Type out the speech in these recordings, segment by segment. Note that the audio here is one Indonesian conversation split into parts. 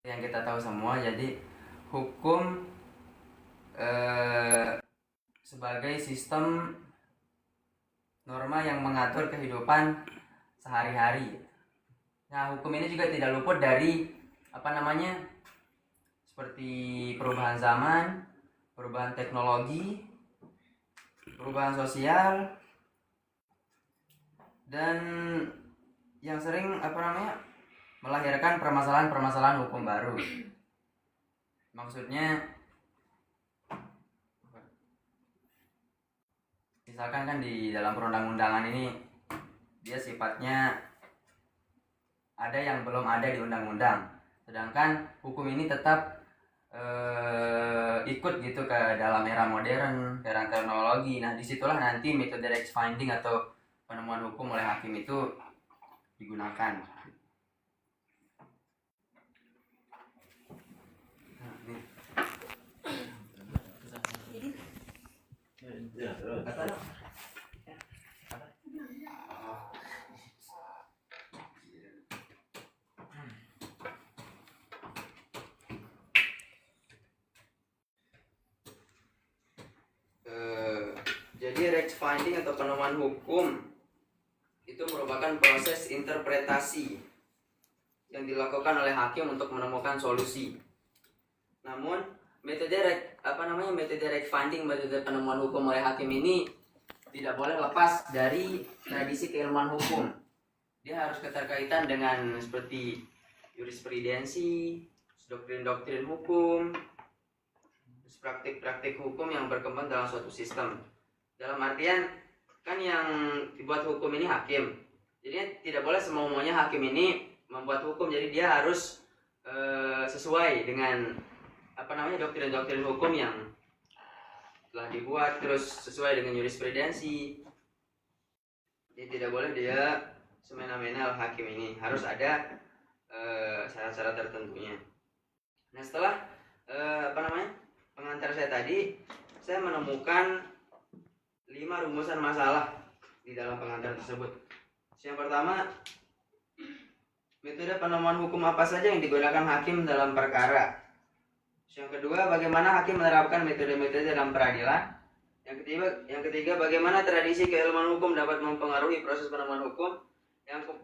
yang kita tahu semua, jadi hukum sebagai sistem norma yang mengatur kehidupan sehari-hari. Nah, hukum ini juga tidak luput dari seperti perubahan zaman, perubahan teknologi, perubahan sosial, dan yang sering melahirkan permasalahan-permasalahan hukum baru. Maksudnya misalkan kan di dalam perundang-undangan ini dia sifatnya ada yang belum ada di undang-undang, sedangkan hukum ini tetap ikut gitu ke dalam era modern, era teknologi. Nah, disitulah nanti metode Rex finding atau penemuan hukum oleh hakim itu digunakan. Jadi Rex finding atau penemuan hukum itu merupakan proses interpretasi yang dilakukan oleh hakim untuk menemukan solusi. Namun metode Rex finding, metode penemuan hukum oleh hakim ini tidak boleh lepas dari tradisi keilmuan hukum. Dia harus keterkaitan dengan seperti jurisprudensi, doktrin-doktrin hukum, praktik-praktik hukum yang berkembang dalam suatu sistem. Dalam artian kan yang dibuat hukum ini hakim, jadi tidak boleh semau-maunya hakim ini membuat hukum. Jadi dia harus sesuai dengan doktrin-doktrin hukum yang telah dibuat, terus sesuai dengan jurisprudensi. Jadi tidak boleh dia semena-mena hakim ini, harus ada syarat-syarat tertentunya. Nah, setelah pengantar saya tadi, saya menemukan 5 rumusan masalah di dalam pengantar tersebut. Yang pertama, metode penemuan hukum apa saja yang digunakan hakim dalam perkara. Yang kedua, bagaimana hakim menerapkan metode-metode dalam peradilan. Yang ketiga, bagaimana tradisi keilmuan hukum dapat mempengaruhi proses penemuan hukum.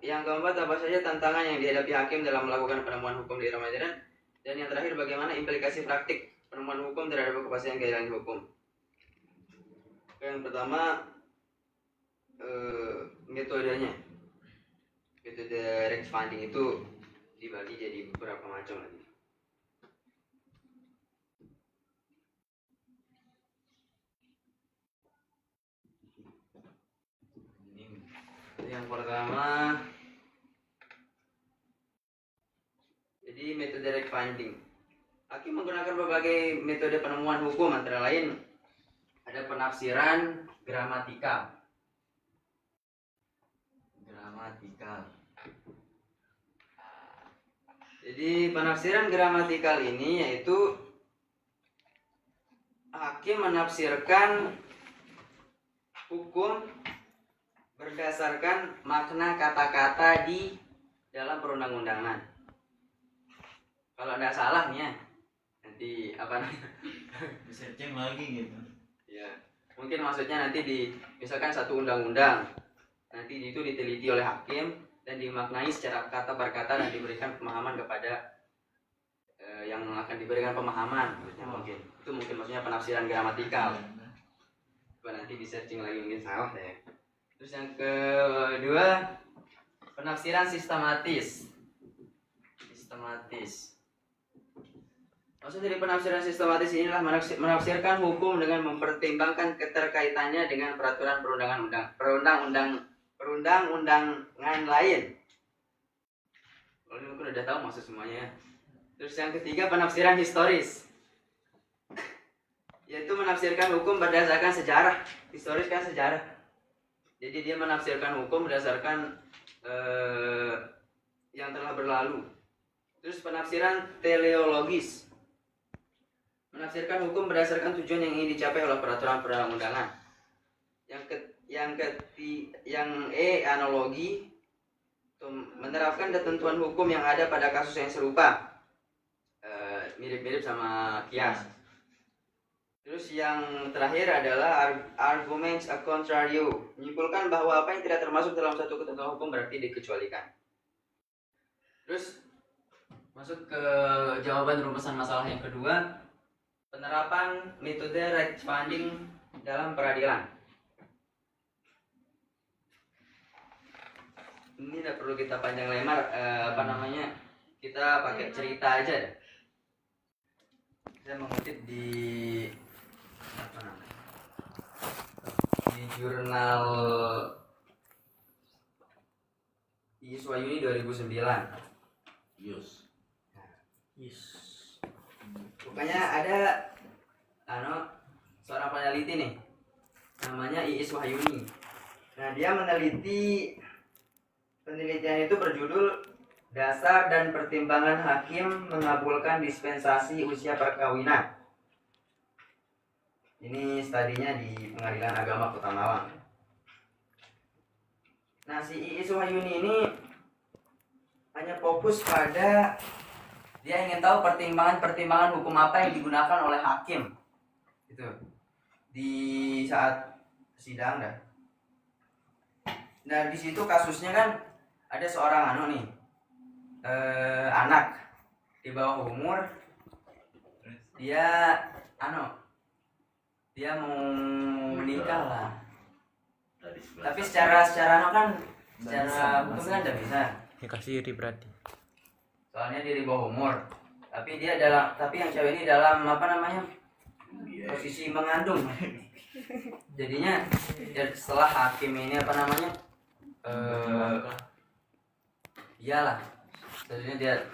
Yang keempat, apa saja tantangan yang dihadapi hakim dalam melakukan penemuan hukum di era modern. Dan yang terakhir, bagaimana implikasi praktik penemuan hukum terhadap kepastian keadilan hukum. Yang pertama, metodenya. Metode Rex finding itu dibagi jadi beberapa macam lagi. Yang pertama, jadi metode Rex finding. Hakim menggunakan berbagai metode penemuan hukum, antara lain ada penafsiran gramatikal. Jadi penafsiran gramatikal ini yaitu hakim menafsirkan hukum berdasarkan makna kata-kata di dalam perundang-undangan. Kalau ada salahnya nanti disearching lagi gitu. Ya, mungkin maksudnya nanti misalkan satu undang-undang, nanti itu diteliti oleh hakim dan dimaknai secara kata per kata dan diberikan pemahaman kepada yang akan diberikan pemahaman. Mungkin maksudnya penafsiran gramatikal. Coba nanti di searching lagi, mungkin salah deh. Terus yang kedua, penafsiran sistematis. Maksud dari penafsiran sistematis inilah menafsirkan hukum dengan mempertimbangkan keterkaitannya dengan peraturan perundang-undangan lain. Kalau ini mungkin udah tahu maksud semuanya. Terus yang ketiga, penafsiran historis, yaitu menafsirkan hukum berdasarkan sejarah. Historis kan sejarah. Jadi dia menafsirkan hukum berdasarkan yang telah berlalu. Terus penafsiran teleologis, menafsirkan hukum berdasarkan tujuan yang ingin dicapai oleh peraturan perundang-undangan. Yang analogi, menerapkan ketentuan hukum yang ada pada kasus yang serupa. mirip-mirip sama kias. Terus yang terakhir adalah arguments a contrario, menyimpulkan bahwa apa yang tidak termasuk dalam satu ketentuan hukum berarti dikecualikan. Terus masuk ke jawaban rumusan masalah yang kedua, penerapan metode right finding dalam peradilan. Ini tidak perlu kita panjang lebar, kita pakai cerita aja deh. Saya mengutip di jurnal IIS Wahyuni 2009. Yes. Pokoknya ada seorang peneliti nih, namanya IIS Wahyuni. Nah, dia meneliti, penelitian itu berjudul Dasar dan Pertimbangan Hakim Mengabulkan Dispensasi Usia Perkawinan. Ini studinya di Pengadilan Agama Kota Malang. Nah, si IIS Wahyuni ini hanya fokus pada dia ingin tahu pertimbangan hukum apa yang digunakan oleh hakim itu di saat sidang dah. Nah, di situ kasusnya kan ada seorang anak di bawah umur, dia mau menikah lah, tapi secara hukum kan tidak bisa. Kasih iri berarti. Soalnya dia di bawah umur, tapi yang cewek ini dalam posisi mengandung. Jadinya setelah hakim ini iyalah,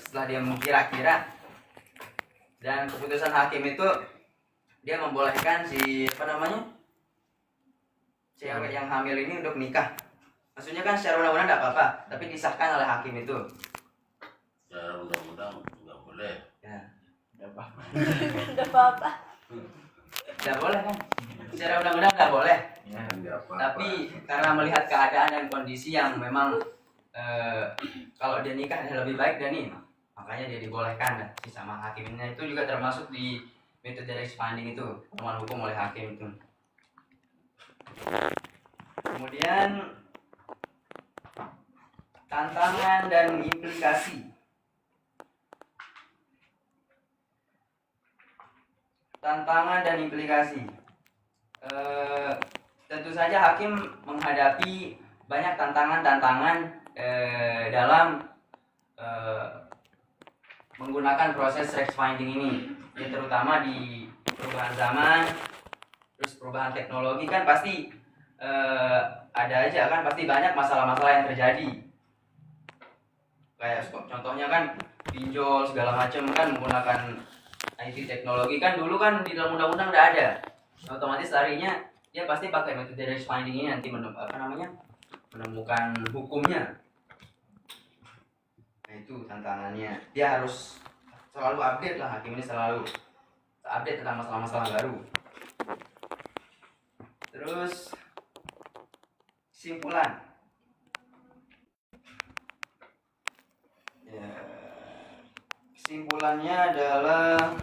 setelah dia mengkira-kira dan keputusan hakim itu dia membolehkan si cewek yang hamil ini untuk nikah. Maksudnya kan secara undang-undang tidak apa-apa, tapi disahkan oleh hakim itu. Secara undang-undang nggak boleh. Ya, Enggak apa-apa. Enggak apa-apa. tidak boleh kan? Secara undang-undang tidak boleh. Ya. Nggak apa-apa. Tapi karena melihat keadaan dan kondisi yang memang kalau dia nikah lebih baik dan ini, makanya dia dibolehkan sih sama hakimnya. Itu juga termasuk di metode expanding itu, pedoman hukum oleh hakim itu. Kemudian tantangan dan implikasi. Tantangan dan implikasi. Tentu saja hakim menghadapi banyak tantangan dalam menggunakan proses fact finding ini, ya, terutama di perubahan zaman, terus perubahan teknologi kan pasti ada aja kan, pasti banyak masalah-masalah yang terjadi. Kayak contohnya kan pinjol segala macam kan menggunakan IT teknologi kan, dulu kan di dalam undang-undang tidak ada. Otomatis larinya dia pasti pakai metode fact finding ini nanti menemukan hukumnya. Nah, itu tantangannya. Dia harus selalu update lah, hakim ini selalu update tentang masalah-masalah baru. Terus kesimpulan. Ya, kesimpulannya adalah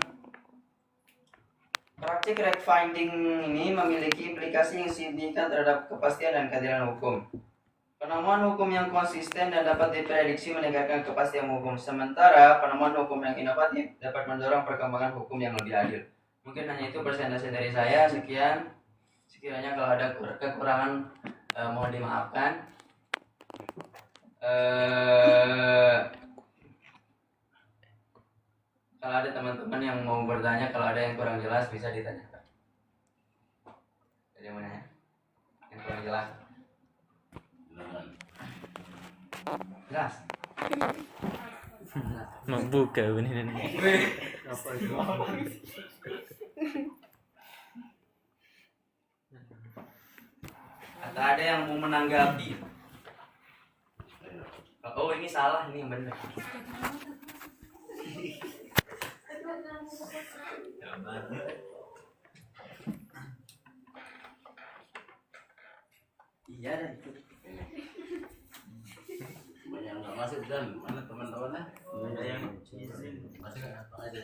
praktik fact finding ini memiliki implikasi yang signifikan terhadap kepastian dan keadilan hukum. Penemuan hukum yang konsisten dan dapat diprediksi meningkatkan kepastian hukum, sementara penemuan hukum yang inovatif dapat mendorong perkembangan hukum yang lebih adil. Mungkin hanya itu presentasi dari saya. Sekian. Sekiranya kalau ada kekurangan mohon dimaafkan. Kalau ada teman-teman yang mau bertanya, kalau ada yang kurang jelas bisa ditanyakan. Jadi mana ya? Yang kurang jelas. Jelas. Membuka benar. Apa itu? Atau ada yang mau menanggapi? Oh, ini salah, ini yang benar. Iya dah itu. Banyak nggak masuk dan mana teman-temannya? Ada yang izin. Masuk apa aja?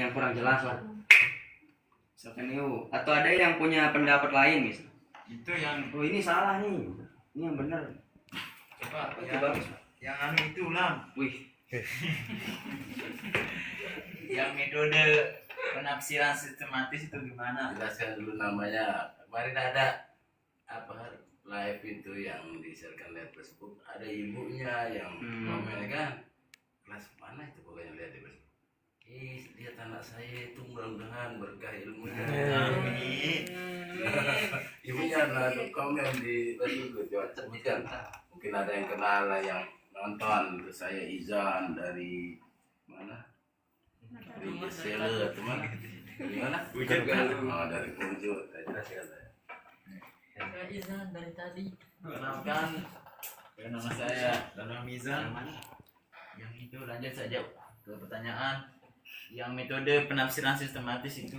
yang kurang jelas lah. Misalkan itu, atau ada yang punya pendapat lain misal. Itu yang Oh ini salah nih, ini yang benar. coba Itu yang, bagus. yang anu itu lah, Wih, yang metode penafsiran sistematis itu gimana? Jelaskan dulu namanya. Kemarin ada apa live itu yang di-share-kan live Facebook, ada ibunya yang komen kan, kelas mana itu pokoknya lihat di Facebook. Lihat anak saya itu mudah-mudahan berkah ilmunya. Ibunya lalu komen di Facebook, coba sebutkan. Mungkin ada yang kenal lah yang nonton. Itu saya Izan dari mana? Dari Sele teman. Dari mana? Wujud kan? Oh, dari Wujud. Jelaskan saya. Saya Izan dari tadi. Kenalkan, nama saya Dana Mizan. Yang itu lanjut saja ke pertanyaan. Yang metode penafsiran sistematis itu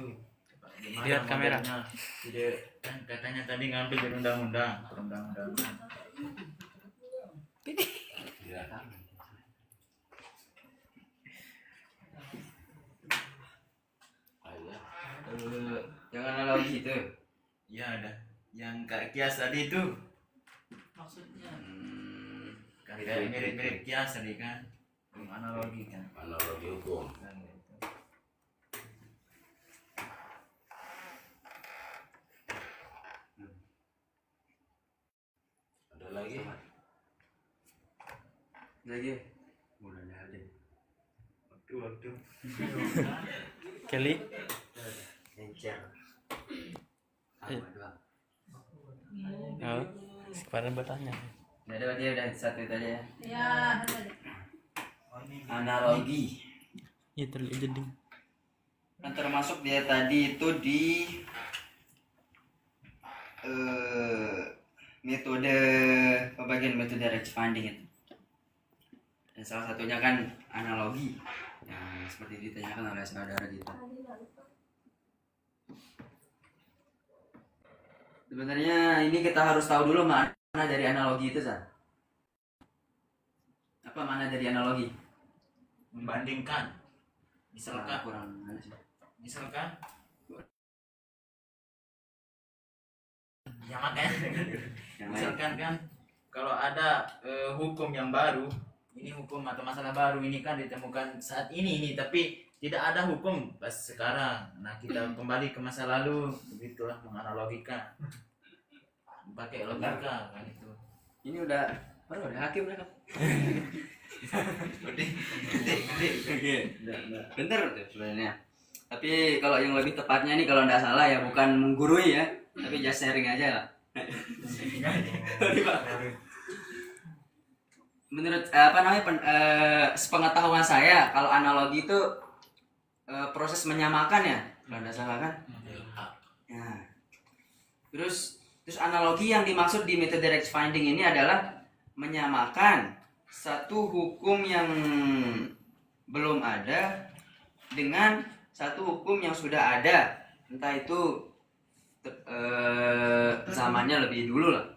gimana Lihat kamera. modelnya? Tidak kan katanya tadi ngambil dari undang-undang, perundang-undangan. Ya. Ayo. yang analogi itu. Ya ada. Yang kayak kias tadi itu. Maksudnya Kayak mirip-mirip kias tadi kan. Analogi kan. Analogi hukum. Kan gitu. Ada lagi? Lagi. Udah nggak ada. Waktu. Kelly. Encer. Dua. Oh, kemarin bertanya. Nggak ada berarti udah satu itu aja ya. ya ada. Analogi. Itu jadi. Nah, termasuk dia tadi itu di metode pembagian metode range finding itu. Dan salah satunya kan analogi yang seperti ditanyakan oleh saudara kita. Sebenarnya ini kita harus tahu dulu mana dari analogi itu, San. Apa mana dari analogi? Membandingkan. Misalkan Kurang mana sih? misalkan ya makanya Yang lain. misalkan kan kalau ada hukum yang baru, ini hukum atau masalah baru ini kan ditemukan saat ini tapi tidak ada hukum pas sekarang. Nah kita kembali ke masa lalu, begitulah menganalogikan pakai logika kan itu. Ini udah hakim udah. Bener tuh sebenarnya. Tapi kalau yang lebih tepatnya nih kalau nggak salah ya bukan menggurui ya, tapi just sharing aja lah. Menurut sepengetahuan saya kalau analogi itu proses menyamakan ya, kalau nggak salah kan. Nah, terus analogi yang dimaksud di metode range finding ini adalah menyamakan satu hukum yang belum ada dengan satu hukum yang sudah ada, entah itu zamannya lebih dulu lah.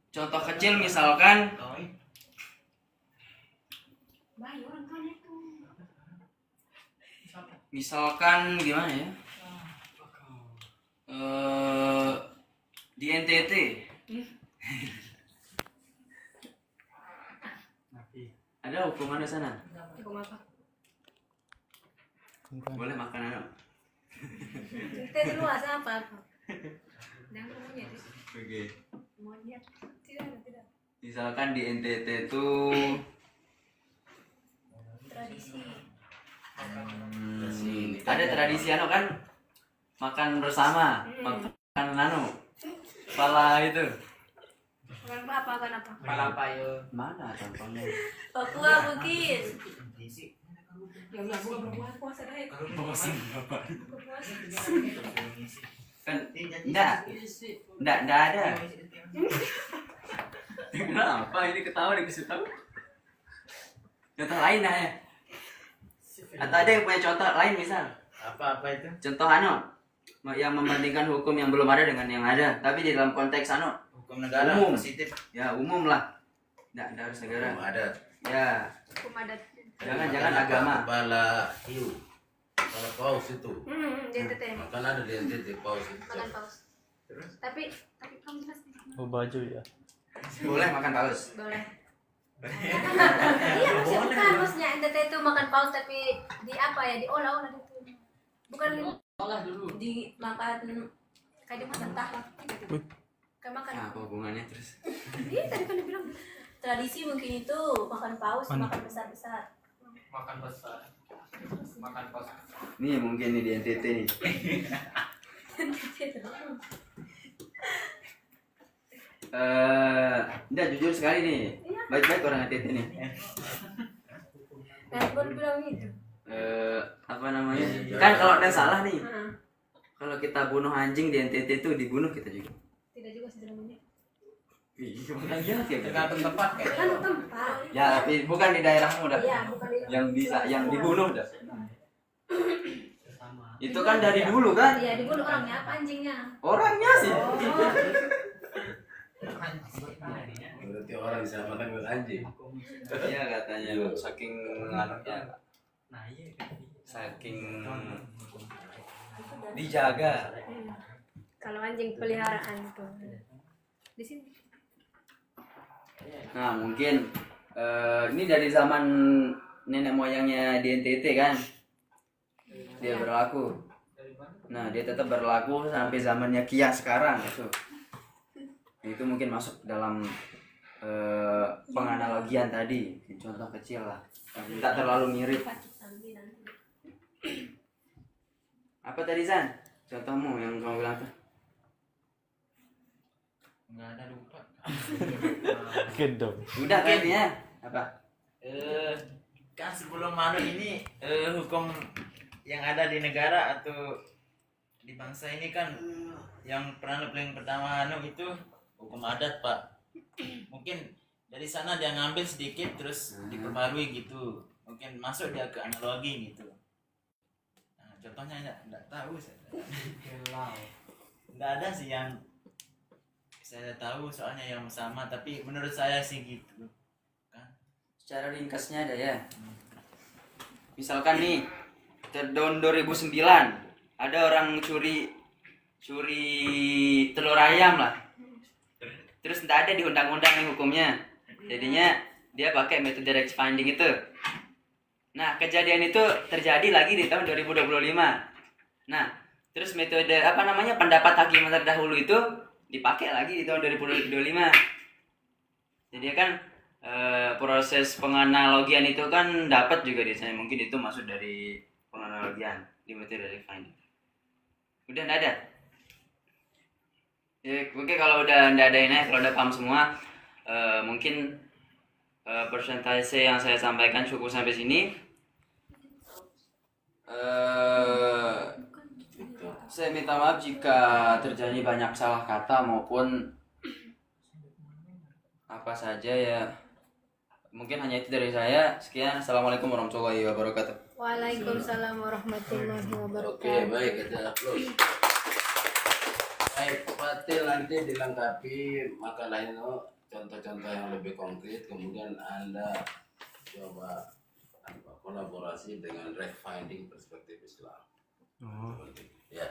Contoh kecil misalkan gimana ya, di NTT ada hukum ada sana, Hukum apa? boleh makan anu. Kita dulu apa? Jangan monyet. Oke. Monyet. Tidak. Misalkan di NTT itu Tradisi. ada tradisi anu kan makan bersama, makan anu kepala itu. Bukan apa kan apa? Palapayo. Mana contohnya? Papua mungkin. Ya udah gua berbuat puasa deh. Kan enggak ada. Kenapa ini ketawa dikasih tahu? Contoh lain ya. Atau ada yang punya contoh lain misal? Apa itu? Contoh anu yang membandingkan hukum yang belum ada dengan yang ada, tapi di dalam konteks anu Hukum negara Umum. positif. ya umum lah. Enggak harus negara. Belum ada. Ya, Hukum adat. Jangan agama. Kepala hiu, kepala paus itu. DNTT. Makan ada di NTT paus itu. Makan paus. Tapi kamu pasti Oh baju ya. Boleh makan paus. boleh. Iya bukan maksudnya NTT itu makan paus tapi di apa ya, diolah-olah gitu. Bukan dimakan kayak dimakan mentah. Kayak makan. Apa hubungannya terus? Iya tadi kan dibilang tradisi mungkin itu makan paus, makan besar-besar. Makan besar. Makan pas. Nih mungkin nih di NTT nih. Udah jujur sekali nih. Baik-baik orang NTT nih. Nah, baru bilang gitu. Apa namanya? Kan kalau ada salah nih. Kalau kita bunuh anjing di NTT itu dibunuh kita juga. Tidak juga sih namanya. Iya, makanya kayak gitu. Tergantung tempat kayak. Kan tempat. Ya, tapi bukan di daerahmu dah. Iya, bukan di Yang bisa, yang dibunuh dah. Itu kan dari dulu kan? Iya, dibunuh orangnya apa anjingnya? Orangnya sih. Berarti orang bisa makan dengan anjing. Iya katanya saking anunya, saking dijaga. Kalau anjing peliharaan tuh. Di sini. Nah mungkin ini dari zaman nenek moyangnya di NTT kan, dia berlaku. Nah dia tetap berlaku sampai zamannya Kia sekarang itu. Itu mungkin masuk dalam penganalogian tadi, contoh kecil lah, tidak terlalu mirip. Apa tadi Zan? Contohmu yang kamu bilang tuh? Nggak ada, lupa. Gendong. Udah kayaknya apa? Kan sebelum ini hukum yang ada di negara atau di bangsa ini kan yang pernah paling pertama itu hukum adat, Pak. Mungkin dari sana dia ngambil sedikit terus diperbarui gitu. Mungkin masuk dia ke analogi gitu. Nah, contohnya enggak tahu saya. Enggak ada sih yang saya tahu soalnya yang sama, tapi menurut saya sih gitu. Secara ringkasnya ada ya. Misalkan nih tahun 2009 ada orang curi telur ayam lah. Terus tidak ada di undang-undang nih hukumnya. Jadinya dia pakai metode Rex finding itu. Nah, kejadian itu terjadi lagi di tahun 2025. Nah, terus metode pendapat hakim terdahulu itu dipakai lagi di tahun 2025. Jadi kan proses penganalogian itu kan dapat juga di sana. Mungkin itu masuk dari penganalogian di metode Rex finding. Udah enggak ada? Ya, oke kalau udah ndak ada ini, kalau udah paham semua, mungkin persentase yang saya sampaikan cukup sampai sini. Saya minta maaf jika terjadi banyak salah kata maupun apa saja ya. Mungkin hanya itu dari saya. Sekian, assalamualaikum warahmatullahi wabarakatuh. Waalaikumsalam warahmatullahi wabarakatuh. Oke, baik, kita upload. Baik, Fatil nanti dilengkapi makalah ini contoh-contoh yang lebih konkret, kemudian Anda coba kolaborasi dengan Rex Finding perspektif Islam. Ya.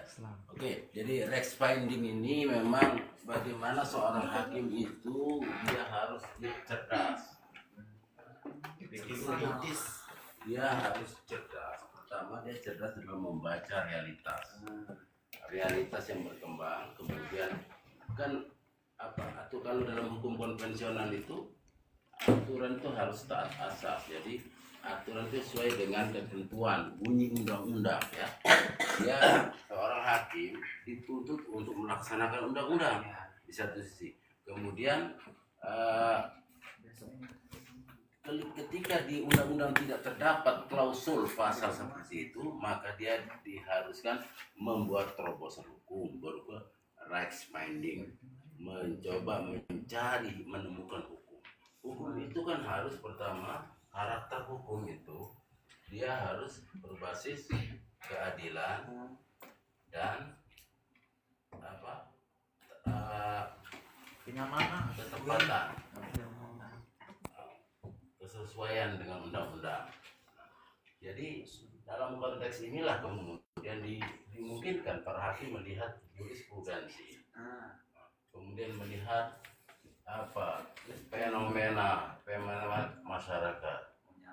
Oke, jadi Rex Finding ini memang bagaimana seorang hakim itu dia harus cerdas. Dia harus cerdas. Pertama dia cerdas dalam membaca realitas yang berkembang. Kemudian kan atau kalau dalam hukum konvensional itu aturan itu harus taat asas. Jadi aturan itu sesuai dengan ketentuan bunyi undang-undang ya. Dia seorang hakim dituntut untuk melaksanakan undang-undang di satu sisi. Kemudian ketika di undang-undang tidak terdapat klausul pasal seperti itu, maka dia diharuskan membuat terobosan hukum, berupa Rex Finding, mencoba menemukan hukum. Hukum itu kan harus pertama, karakter hukum itu dia harus berbasis keadilan dan kenyamanan, ketepatan, kesesuaian dengan undang-undang. Jadi dalam konteks inilah kemudian dimungkinkan para hakim melihat jurisprudensi, kemudian melihat apa fenomena masyarakat,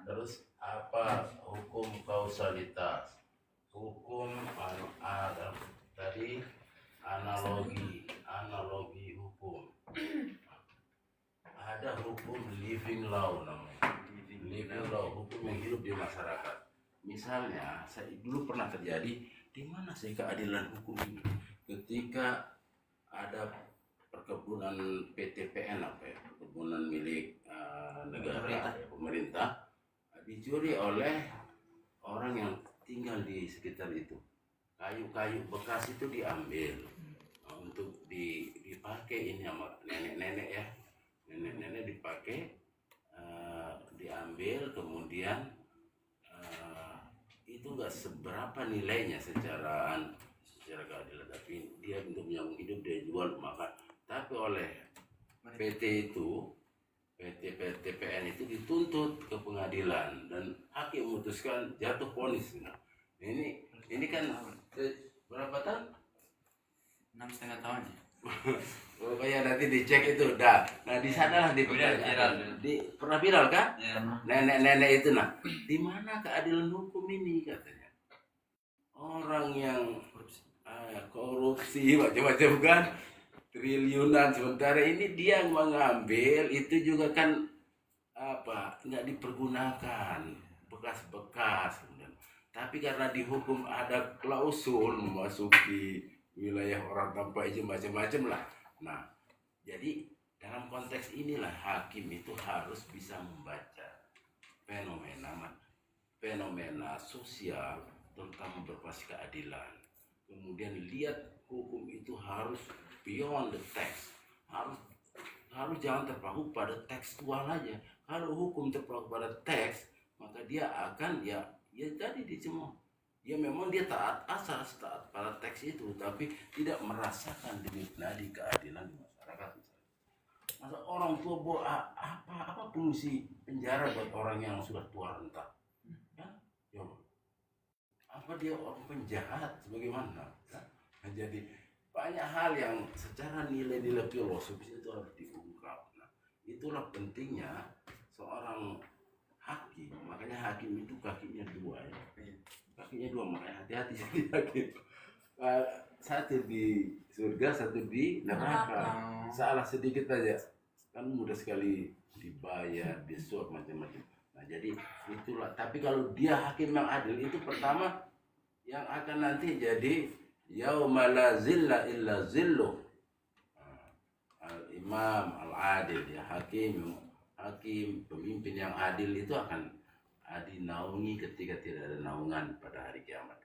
terus apa hukum kausalitas, hukum tadi analogi hukum, ada hukum living law namanya, living law, hukum yang hidup di masyarakat. Misalnya saya dulu pernah terjadi, di mana sih keadilan hukum ini ketika ada perkebunan PTPN perkebunan milik negara pemerintah dicuri oleh orang yang tinggal di sekitar itu. Kayu-kayu bekas itu diambil untuk dipakai ini sama nenek-nenek ya, nenek-nenek dipakai, diambil kemudian itu nggak seberapa nilainya secara keadilan, tapi dia untuk menyambung hidup dia jual maka tapi oleh PT PN itu dituntut ke pengadilan dan hakim memutuskan jatuh vonis. Nah, ini kan berapa tahun? 6,5 tahun ya. Pokoknya nanti dicek itu udah. Nah di sanalah pernah viral kan? Ya. Nenek-nenek itu nah, di mana keadilan hukum ini katanya? Orang yang korupsi macam-macam kan, triliunan, sementara ini dia yang mengambil itu juga kan nggak dipergunakan, bekas-bekas. Tapi karena dihukum ada klausul memasuki wilayah orang tanpa izin macam-macam lah. Nah, jadi dalam konteks inilah hakim itu harus bisa membaca fenomena sosial terutama berbasis keadilan. Kemudian lihat hukum itu harus beyond the text, harus jangan terpaku pada tekstual aja. Kalau hukum terpaku pada teks, maka dia akan ya tadi dicemooh. Ya memang dia taat asas, taat pada teks itu, tapi tidak merasakan dinikmati keadilan di masyarakat. Masa orang tua bawa apa fungsi penjara buat orang yang sudah tua renta? Ya, apa dia orang penjahat sebagaimana? Nah, jadi banyak hal yang secara nilai-nilai filosofis itu harus diungkap. Nah, itulah pentingnya seorang hakim. Makanya hakim itu kakinya dua ya. Kakinya dua, makanya hati-hati jadi hakim. Satu di surga, satu di neraka. Salah sedikit aja kan mudah sekali dibayar, disuap macam-macam. Nah jadi itulah. Tapi kalau dia hakim yang adil itu pertama yang akan nanti jadi yauma la zilla illa zilluh. Al-imam al-adil ya, hakim pemimpin yang adil itu akan dinaungi ketika tidak ada naungan pada hari kiamat.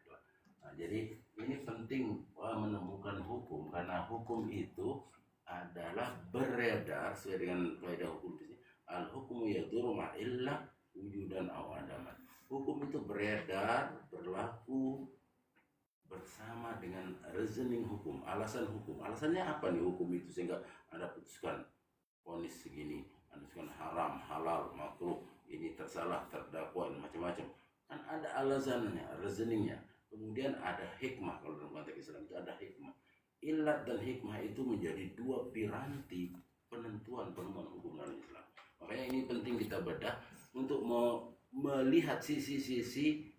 Nah, jadi ini penting menemukan hukum karena hukum itu adalah beredar sesuai dengan kaidah hukum ini. Al hukumu yaduru ma illa wujudan aw adaman. Hukum itu beredar, berlaku bersama dengan reasoning hukum, alasan hukum. Alasannya apa nih hukum itu sehingga Anda putuskan vonis segini, Anda putuskan haram, halal, makruh, ini tersalah, terdakwa, macam-macam. Kan ada alasannya, reasoningnya. Kemudian ada hikmah, kalau dalam konteks Islam itu ada hikmah. Ilat dan hikmah itu menjadi dua piranti penentuan hukum dalam Islam. Makanya ini penting kita bedah untuk melihat sisi-sisi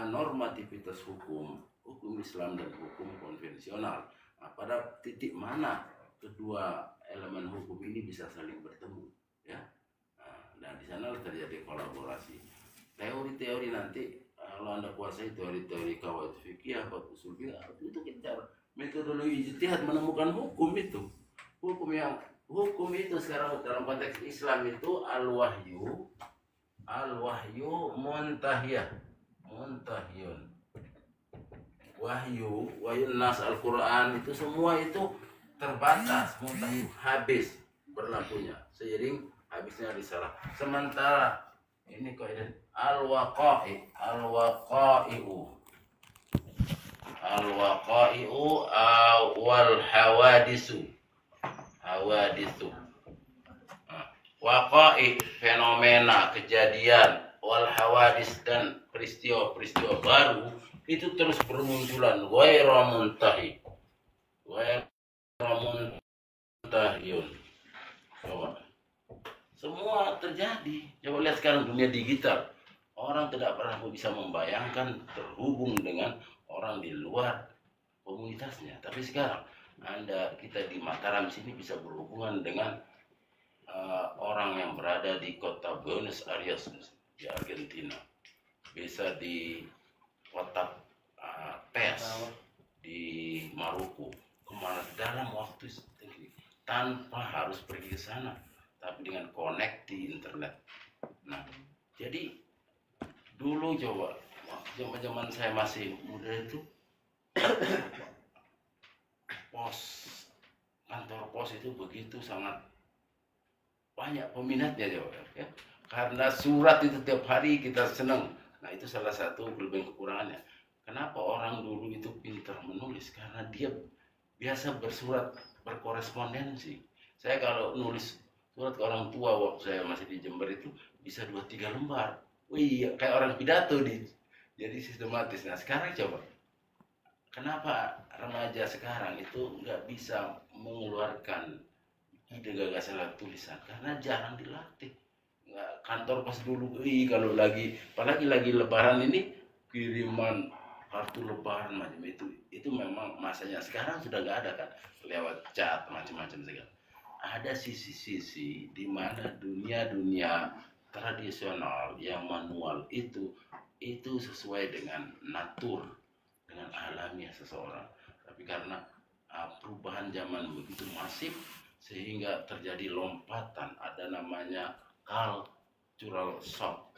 normativitas hukum Islam dan hukum konvensional. Nah, pada titik mana kedua elemen hukum ini bisa saling bertemu, ya. Nah, di sana terjadi kolaborasi. Teori-teori nanti kalau Anda kuasai teori-teori qawaid fikih atau usul fiqh itu kita metodologi ijtihad menemukan hukum itu. Hukum itu sekarang dalam konteks Islam itu al-wahyu muntahiyun. Wahyu nas Al-Quran itu semua itu terbatas, muntahiyun, habis berlakunya seiring habisnya risalah. Sementara ini kaidah al-waqa'i'u wal hawadisu. Waqa'i fenomena kejadian, wal hawadis dan peristiwa-peristiwa baru itu terus bermunculan. Ghairu muntahi, ghairu muntahiyun. Coba. Semua terjadi. Coba lihat sekarang dunia digital. Orang tidak pernah bisa membayangkan terhubung dengan orang di luar komunitasnya. Tapi sekarang kita di Mataram sini bisa berhubungan dengan orang yang berada di kota Buenos Aires di Argentina, bisa di kota Tes di Maroko, kemana dalam waktu tanpa harus pergi ke sana, tapi dengan connect di internet. Nah, jadi dulu coba zaman saya masih muda itu kantor pos itu begitu sangat banyak peminatnya ya. Karena surat itu tiap hari kita senang. Nah, itu salah satu kelebihan kekurangannya. Kenapa orang dulu itu pintar menulis? Karena dia biasa bersurat, berkorespondensi. Saya kalau nulis surat ke orang tua waktu saya masih di Jember itu bisa 2-3 lembar. Wih, kayak orang pidato jadi sistematis. Nah, sekarang coba, kenapa remaja sekarang itu nggak bisa mengeluarkan ide gagasan lewat tulisan? Karena jarang dilatih. Nggak, kantor pas dulu, kalau apalagi lagi lebaran ini, kiriman kartu lebaran macam itu memang masanya. Sekarang sudah nggak ada kan, lewat chat macam-macam segala. Ada sisi-sisi di mana dunia tradisional yang manual itu sesuai dengan natur, dengan alamiah seseorang. Tapi karena perubahan zaman begitu masif sehingga terjadi lompatan, ada namanya cultural shock.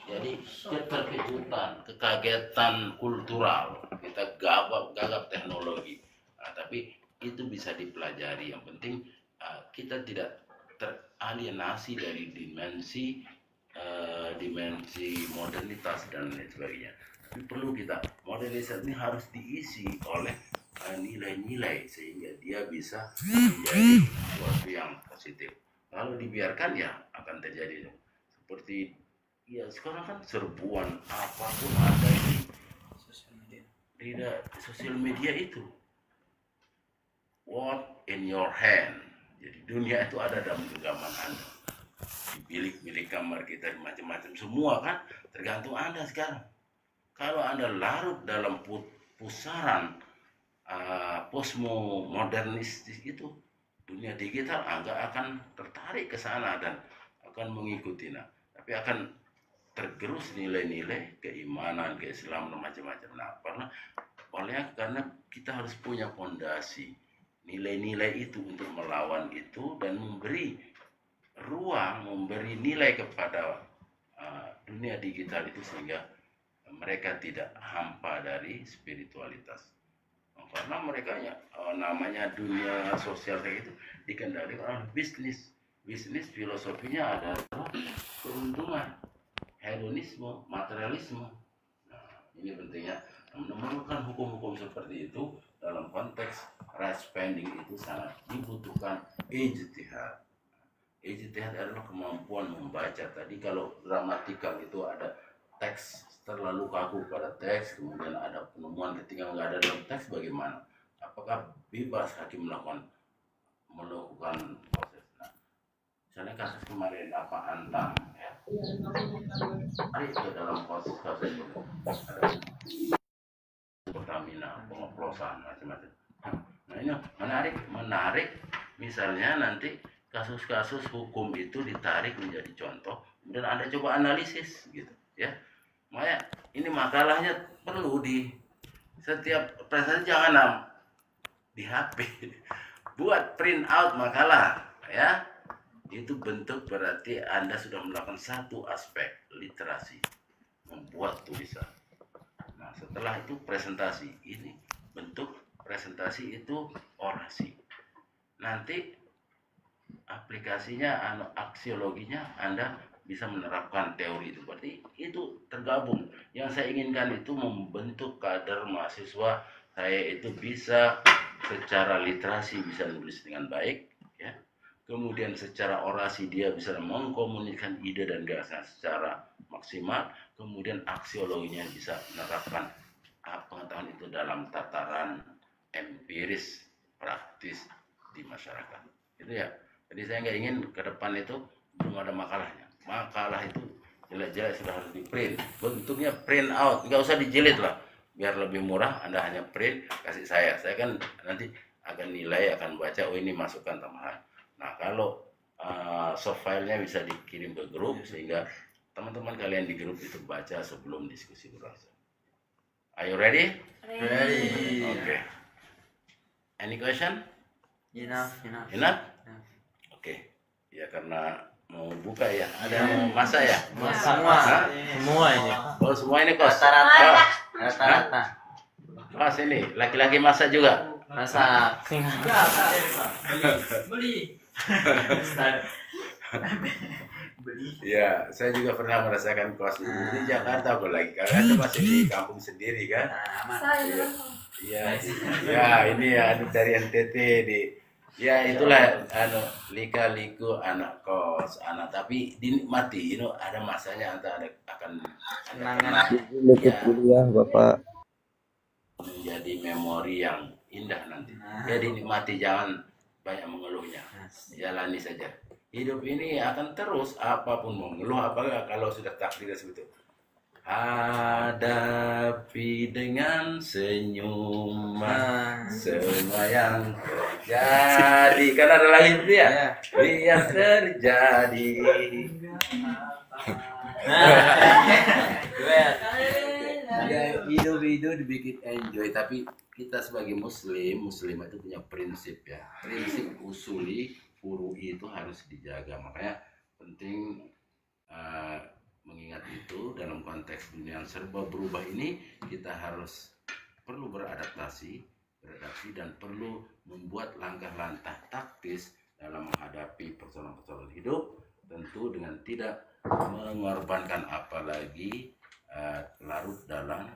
Jadi keterkejutan, kekagetan kultural, kita gagap teknologi. Nah, tapi itu bisa dipelajari. Yang penting kita tidak teralienasi dari dimensi modernitas dan lain sebagainya. Tapi perlu modernitas ini harus diisi oleh nilai-nilai sehingga dia bisa menjadi sesuatu yang positif. Kalau dibiarkan ya akan terjadi seperti sekarang kan serbuan apapun ada di sosial media itu. What in your hand. Jadi dunia itu ada dalam genggaman Anda. Di bilik-bilik kamar kita macam-macam semua kan tergantung Anda sekarang. Kalau Anda larut dalam pusaran postmodernistis itu, dunia digital Anda akan tertarik ke sana dan akan mengikuti. Tapi akan tergerus nilai-nilai keimanan, keislaman macam-macam. Nah, karena kita harus punya fondasi nilai-nilai itu untuk melawan itu dan memberi ruang, memberi nilai kepada dunia digital itu sehingga mereka tidak hampa dari spiritualitas. Karena mereka namanya dunia sosial kayak itu dikendalikan oleh bisnis. Bisnis filosofinya adalah keuntungan, hedonisme, materialisme. Nah, ini pentingnya menemukan hukum-hukum seperti itu dalam konteks right spending itu sangat dibutuhkan ijtihad. Ijtihad adalah kemampuan membaca. Tadi kalau gramatikal itu ada teks terlalu kaku pada teks, kemudian ada penemuan ketika nggak ada dalam teks, bagaimana? Apakah bebas hakim melakukan proses? Nah, misalnya kasus kemarin Antam, ya, ada itu dalam kasus Pertamina, pengoplosan macam-macam. Nah, ini menarik. Misalnya nanti kasus-kasus hukum itu ditarik menjadi contoh, kemudian Anda coba analisis, gitu, ya. Makanya ini makalahnya perlu di setiap presentasi, jangan di HP, buat print out makalah, ya. Itu bentuk berarti Anda sudah melakukan satu aspek literasi, membuat tulisan. Nah, setelah itu presentasi, ini bentuk presentasi itu orasi. Nanti aplikasinya, aksiologinya Anda bisa menerapkan teori itu. Berarti itu tergabung. Yang saya inginkan itu membentuk kader mahasiswa saya itu bisa secara literasi bisa nulis dengan baik, ya. Kemudian secara orasi dia bisa mengkomunikasikan ide dan gagasan secara maksimal, kemudian aksiologinya bisa menerapkan pengetahuan itu dalam tataran empiris praktis di masyarakat. Itu ya. Jadi saya nggak ingin ke depan itu belum ada makalahnya. Makalah itu jelek-jelek sudah harus di print. Bentuknya print out, nggak usah dijilid lah. Biar lebih murah, Anda hanya print kasih saya. Saya kan nanti akan nilai, akan baca, oh ini masukan tambahan. Nah kalau soft filenya bisa dikirim ke grup sehingga teman-teman kalian di grup itu baca sebelum diskusi berlangsung. Are you ready? Ready. Okay. Any question? Enough. Enough? Oke. Ya karena mau buka ya. Ada yang mau masak ya? Semua. Hah? Semua ini. Oh semua ini kos? Rata-rata. Kos ini, laki-laki masak juga? Masak. Beli. Ya, saya juga pernah merasakan kos di Jakarta apalagi karena itu masih di kampung sendiri kan. Saya Iya, ya ini ya dari NTT di ya itulah lika-liku anak kos, anak tapi dinikmati, ada masanya antara akan ada kuliah Bapak menjadi memori yang indah nanti. Ya dinikmati, jangan banyak mengeluhnya. Jalani saja. Hidup ini akan terus, apapun mau mengeluh apakah kalau sudah takdir seperti itu. Hadapi dengan senyuman semua yang terjadi. Kan ada lagi itu ya? Biar terjadi. Ya, hidup dibikin enjoy, tapi kita sebagai muslim itu punya prinsip ya. Prinsip usuli furu'i itu harus dijaga. Makanya penting mengingat itu dalam konteks dunia yang serba berubah ini kita perlu beradaptasi dan perlu membuat langkah-langkah taktis dalam menghadapi persoalan-persoalan hidup, tentu dengan tidak mengorbankan apalagi larut dalam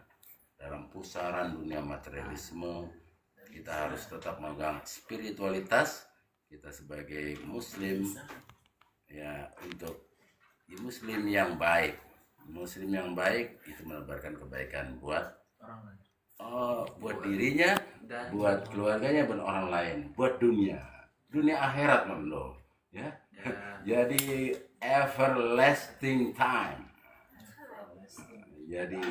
pusaran dunia materialisme. Kita harus tetap memegang spiritualitas kita sebagai muslim ya, untuk muslim yang baik itu menebarkan kebaikan buat dirinya, buat keluarganya, buat orang lain, buat dunia akhirat loh ya. Jadi everlasting time. Jadi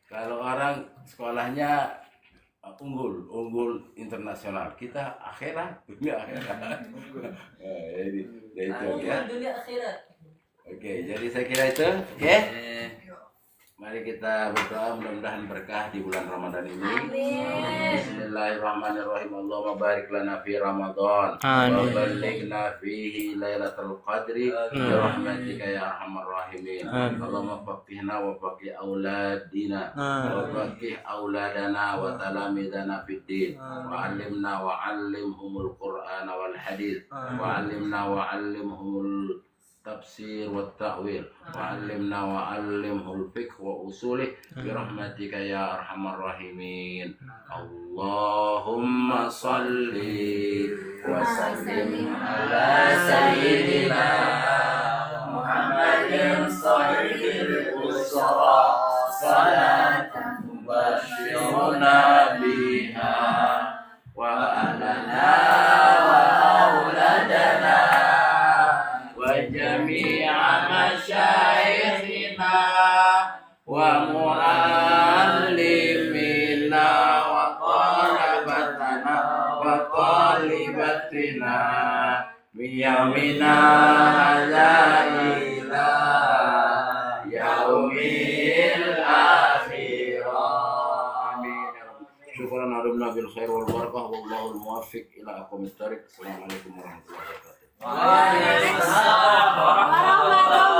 kalau orang sekolahnya unggul internasional, kita akhirat, dunia akhirat. Jadi itu ya. Dunia akhirat. Oke, jadi saya kira itu. Oke. Mari kita berdoa mudah-mudahan berkah di bulan Ramadan ini. Bismillahirrahmanirrahim. Allahumma barik lana fi Ramadan. Wa ballighna fihi lailatul qadri bi rahmatika ya arhamar rahimin. Allahumma faqihna wa faqih auladina wa faqih auladana wa talamidana fid din. Wa 'allimna wa 'allimhumul Qur'ana wal hadits. Wa 'allimna wa 'allimhumul tafsir wa ta'wil wa 'allimna wa 'allimhul fiqh wa usulih bi rahmatika ya arhamar rahimin. Allahumma shalli wa sallim ala sayyidina Muhammadin sahibul usra salatan tubashiruna biha wa alana wa auladana jami'a masyaikhina wa muallimina wa talabatana wa talibatina biyamina ila yaumil akhirah. Amin. Syukran adamna bil khair wal barakah wallahul muwaffiq ila aqwamit thariq. Assalamualaikum warahmatullahi wabarakatuh. Waalaikumsalam warahmatullahi wabarakatuh.